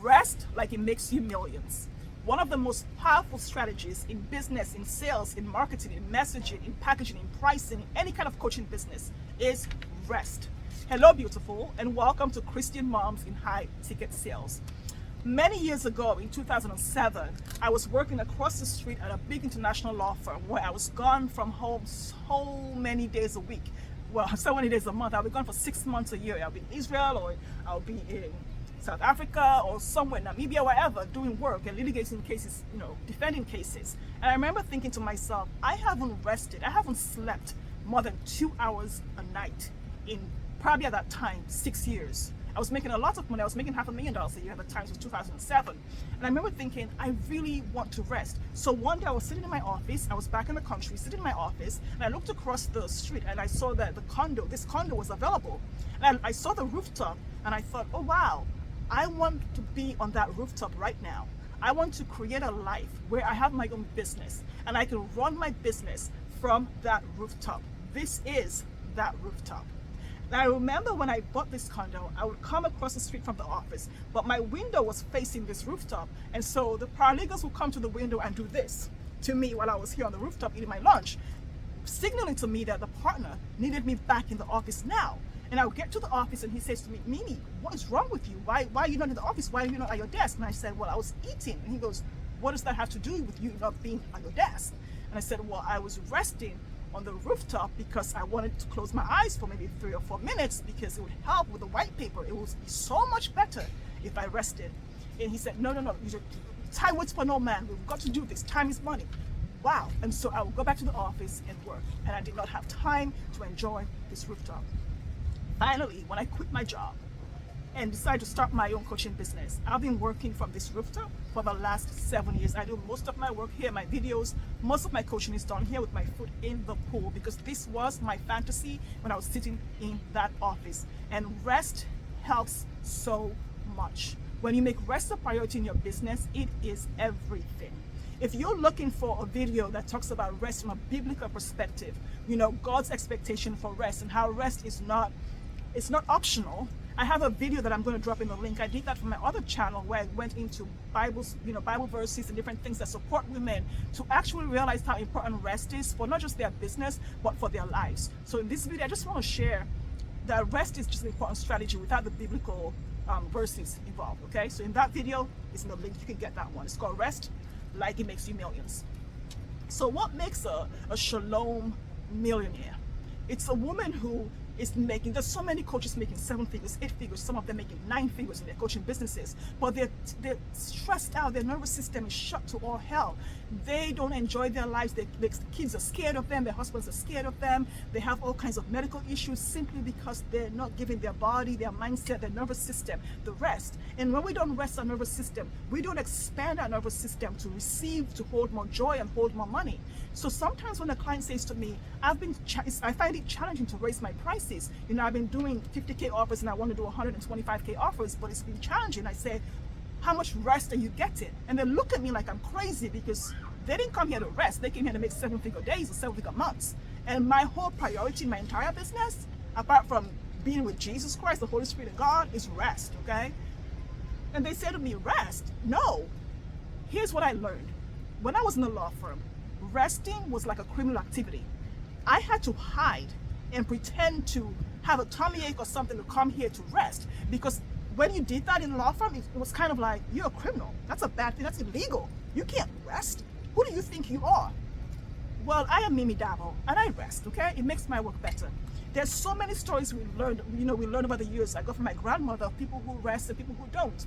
Rest like it makes you millions. One of the most powerful strategies in business, in sales, in marketing, in messaging, in packaging, in pricing, in any kind of coaching business is rest. Hello, beautiful, and welcome to Christian Moms in High Ticket Sales. Many years ago, in 2007, I was working across the street at a big international law firm where I was gone from home so many days a week. Well, so many days a month. I'll be gone for 6 months a year. I'll be in Israel, or I'll be in South Africa, or somewhere, Namibia, wherever, doing work and litigating cases, defending cases. And I remember thinking to myself, I haven't rested. I haven't slept more than 2 hours a night in probably at that time, 6 years. I was making a lot of money. I was making $500,000 a year at the time. It was 2007. And I remember thinking, I really want to rest. So one day I was sitting in my office. I was back in the country, sitting in my office, and I looked across the street and I saw that this condo was available. And I saw the rooftop and I thought, oh wow, I want to be on that rooftop right now. I want to create a life where I have my own business and I can run my business from that rooftop. This is that rooftop. Now, I remember when I bought this condo, I would come across the street from the office, but my window was facing this rooftop. And so the paralegals would come to the window and do this to me while I was here on the rooftop eating my lunch, signaling to me that the partner needed me back in the office now. And I would get to the office and he says to me, Mimi, what is wrong with you? Why are you not in the office? Why are you not at your desk? And I said, well, I was eating. And he goes, what does that have to do with you not being on your desk? And I said, well, I was resting on the rooftop because I wanted to close my eyes for maybe 3 or 4 minutes because it would help with the white paper. It would be so much better if I rested. And he said, no, time waits for no man. We've got to do this. Time is money. Wow. And so I would go back to the office and work. And I did not have time to enjoy this rooftop. Finally, when I quit my job and decided to start my own coaching business, I've been working from this rooftop for the last 7 years. I do most of my work here, my videos, most of my coaching is done here with my foot in the pool because this was my fantasy when I was sitting in that office. And rest helps so much. When you make rest a priority in your business, it is everything. If you're looking for a video that talks about rest from a biblical perspective, God's expectation for rest and how rest is not optional, I have a video that I'm going to drop in the link. I did that from my other channel where I went into Bibles, Bible verses and different things that support women to actually realize how important rest is for not just their business, but for their lives. So in this video, I just want to share that rest is just an important strategy without the biblical verses involved, okay? So in that video, it's in the link. You can get that one. It's called Rest Like It Makes You Millions. So what makes a shalom millionaire? It's a woman who is making, there's so many coaches making 7 figures, 8 figures, some of them making 9 figures in their coaching businesses, but they're stressed out, their nervous system is shut to all hell. They don't enjoy their lives, their kids are scared of them, their husbands are scared of them, they have all kinds of medical issues simply because they're not giving their body, their mindset, their nervous system the rest. And when we don't rest our nervous system, we don't expand our nervous system to receive, to hold more joy and hold more money. So sometimes when a client says to me, I find it challenging to raise my prices. I've been doing 50K offers and I want to do 125K offers, but it's been challenging. I say, how much rest are you getting? And they look at me like I'm crazy because they didn't come here to rest. They came here to make 7-figure days or 7-figure months. And my whole priority in my entire business, apart from being with Jesus Christ, the Holy Spirit and God, is rest, okay? And they said to me, rest? No. Here's what I learned. When I was in a law firm, resting was like a criminal activity. I had to hide and pretend to have a tummy ache or something to come here to rest, because when you did that in law firm, it was kind of like, you're a criminal. That's a bad thing. That's illegal. You can't rest. Who do you think you are? Well, I am Mimi Dabo and I rest, okay? It makes my work better. There's so many stories we learned over the years. I got from my grandmother, people who rest and people who don't.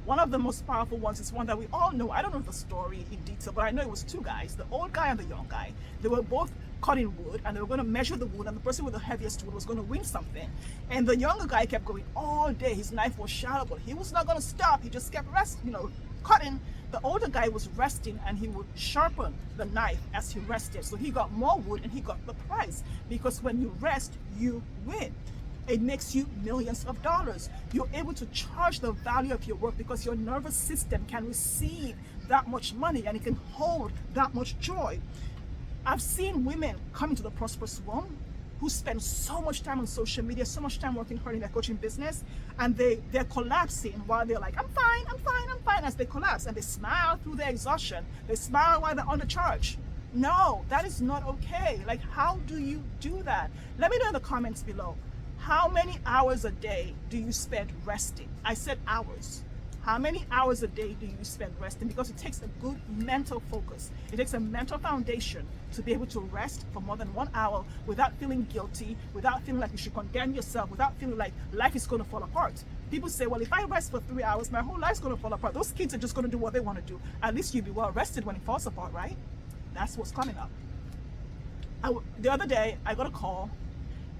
One of the most powerful ones is one that we all know. I don't know the story in detail, but I know it was 2 guys, the old guy and the young guy. They were both cutting wood and they were going to measure the wood, and the person with the heaviest wood was going to win something. And the younger guy kept going all day. His knife was sharp, but he was not going to stop. He just kept cutting. The older guy was resting and he would sharpen the knife as he rested. So he got more wood and he got the prize, because when you rest, you win. It makes you millions of dollars. You're able to charge the value of your work because your nervous system can receive that much money and it can hold that much joy. I've seen women come into the prosperous womb who spend so much time on social media, so much time working hard in their coaching business, and they're collapsing while they're like, I'm fine, I'm fine, I'm fine, as they collapse, and they smile through their exhaustion. They smile while they're undercharged. No, that is not okay. Like, how do you do that? Let me know in the comments below. How many hours a day do you spend resting? I said hours. How many hours a day do you spend resting? Because it takes a good mental focus. It takes a mental foundation to be able to rest for more than 1 hour without feeling guilty, without feeling like you should condemn yourself, without feeling like life is going to fall apart. People say, well, if I rest for 3 hours, my whole life's going to fall apart. Those kids are just going to do what they want to do. At least you'll be well rested when it falls apart, right? That's what's coming up. The other day, I got a call,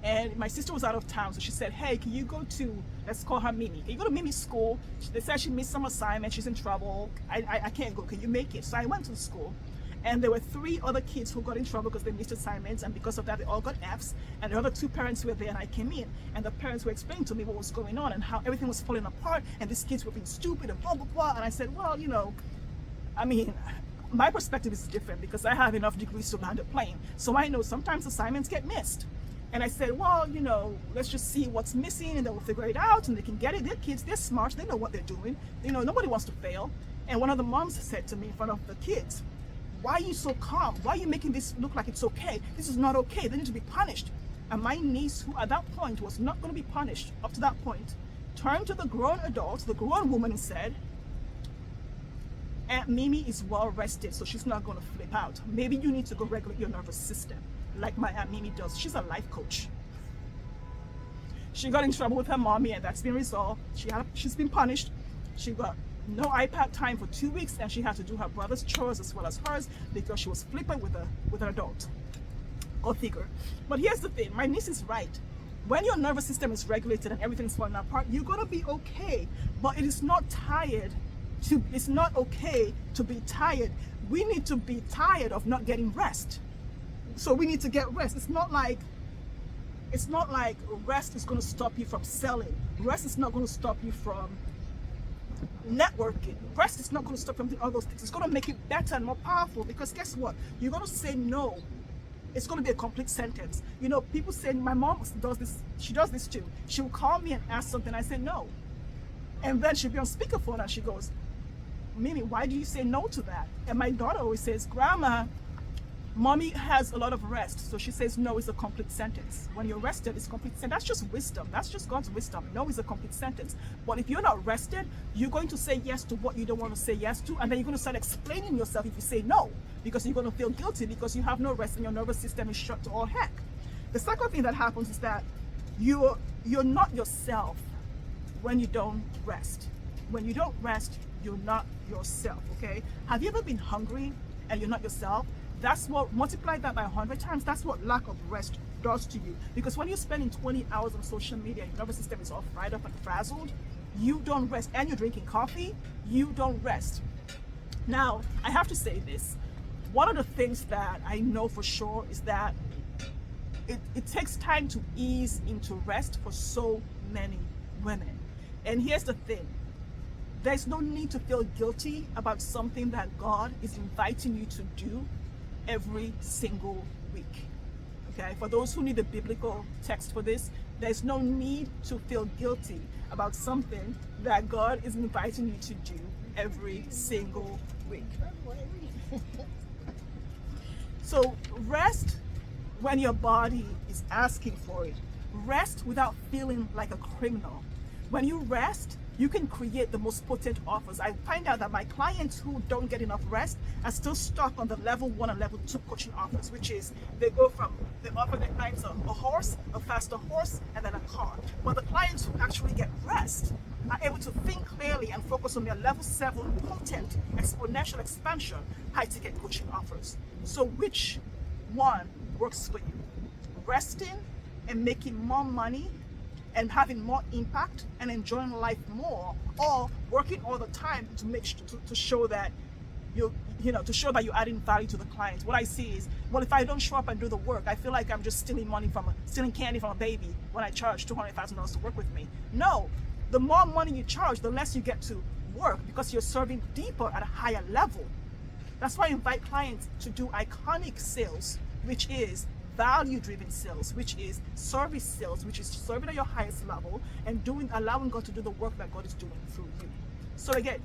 and my sister was out of town, so she said, hey, can you go to, let's call her Mimi. Can you go to Mimi's school? They said she missed some assignment, she's in trouble. I can't go, can you make it? So I went to the school, and there were 3 other kids who got in trouble because they missed assignments, and because of that, they all got Fs, and the other 2 parents were there, and I came in, and the parents were explaining to me what was going on and how everything was falling apart, and these kids were being stupid and blah, blah, blah, and I said, well, you know, I mean, my perspective is different because I have enough degrees to land a plane. So I know sometimes assignments get missed. And I said, well, you know, let's just see what's missing and then we'll figure it out and they can get it. They're kids, they're smart, they know what they're doing. You know, nobody wants to fail. And one of the moms said to me in front of the kids, why are you so calm? Why are you making this look like it's okay? This is not okay. They need to be punished. And my niece, who at that point was not going to be punished up to that point, turned to the grown adult, the grown woman, and said, Aunt Mimi is well rested, so she's not going to flip out. Maybe you need to go regulate your nervous system, like my Aunt Mimi does. She's a life coach. She got in trouble with her mommy, and that's been resolved. She's been punished. She got no iPad time for 2 weeks, and she had to do her brother's chores as well as hers because she was flippant with an adult. Go figure. But here's the thing, my niece is right. When your nervous system is regulated and everything's falling apart, you're going to be okay. But it is not tired. It's not okay to be tired. We need to be tired of not getting rest. So we need to get rest. It's not like rest is going to stop you from selling. Rest is not going to stop you from networking. Rest is not going to stop you from doing all those things. It's going to make it better and more powerful because guess what? You're going to say no. It's going to be a complete sentence. You know, people say, my mom does this. She does this too. She will call me and ask something. I say no. And then she'll be on speakerphone and she goes, Mimi, why do you say no to that? And my daughter always says, Grandma, Mommy has a lot of rest. So she says no is a complete sentence. When you're rested, it's complete sentence. That's just wisdom. That's just God's wisdom. No is a complete sentence. But if you're not rested, you're going to say yes to what you don't want to say yes to. And then you're going to start explaining yourself if you say no. Because you're going to feel guilty because you have no rest and your nervous system is shut to all heck. The second thing that happens is that you're not yourself when you don't rest. When you don't rest, you're not yourself, okay? Have you ever been hungry and you're not yourself? That's what, multiply that by 100 times, that's what lack of rest does to you. Because when you're spending 20 hours on social media, your nervous system is all fried up and frazzled, you don't rest. And you're drinking coffee, you don't rest. Now, I have to say this. One of the things that I know for sure is that it takes time to ease into rest for so many women. And here's the thing. There's no need to feel guilty about something that God is inviting you to do every single week. Okay, for those who need the biblical text for this, there's no need to feel guilty about something that God is inviting you to do every single week. So rest when your body is asking for it. Rest without feeling like a criminal. When you rest, you can create the most potent offers. I find out that my clients who don't get enough rest are still stuck on the level 1 and level 2 coaching offers, which is they offer their clients a horse, a faster horse, and then a car. But the clients who actually get rest are able to think clearly and focus on their level 7 potent exponential expansion high ticket coaching offers. So which one works for you? Resting and making more money and having more impact and enjoying life more, or working all the time to show that you're adding value to the client. What I see is, well, if I don't show up and do the work, I feel like I'm just stealing candy from a baby when I charge $200,000 to work with me. No, the more money you charge, the less you get to work because you're serving deeper at a higher level. That's why I invite clients to do iconic sales, which is value-driven sales, which is service sales, which is serving at your highest level and allowing God to do the work that God is doing through you. So again,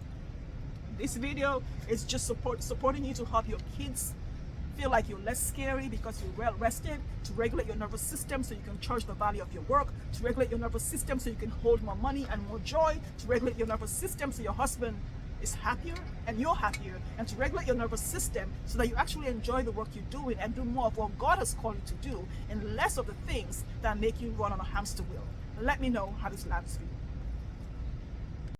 this video is just supporting you to help your kids feel like you're less scary because you're well rested, to regulate your nervous system so you can charge the value of your work, to regulate your nervous system so you can hold more money and more joy, to regulate your nervous system so your husband is happier and you're happier, and to regulate your nervous system so that you actually enjoy the work you're doing and do more of what God has called you to do and less of the things that make you run on a hamster wheel. Let me know how this lands for you.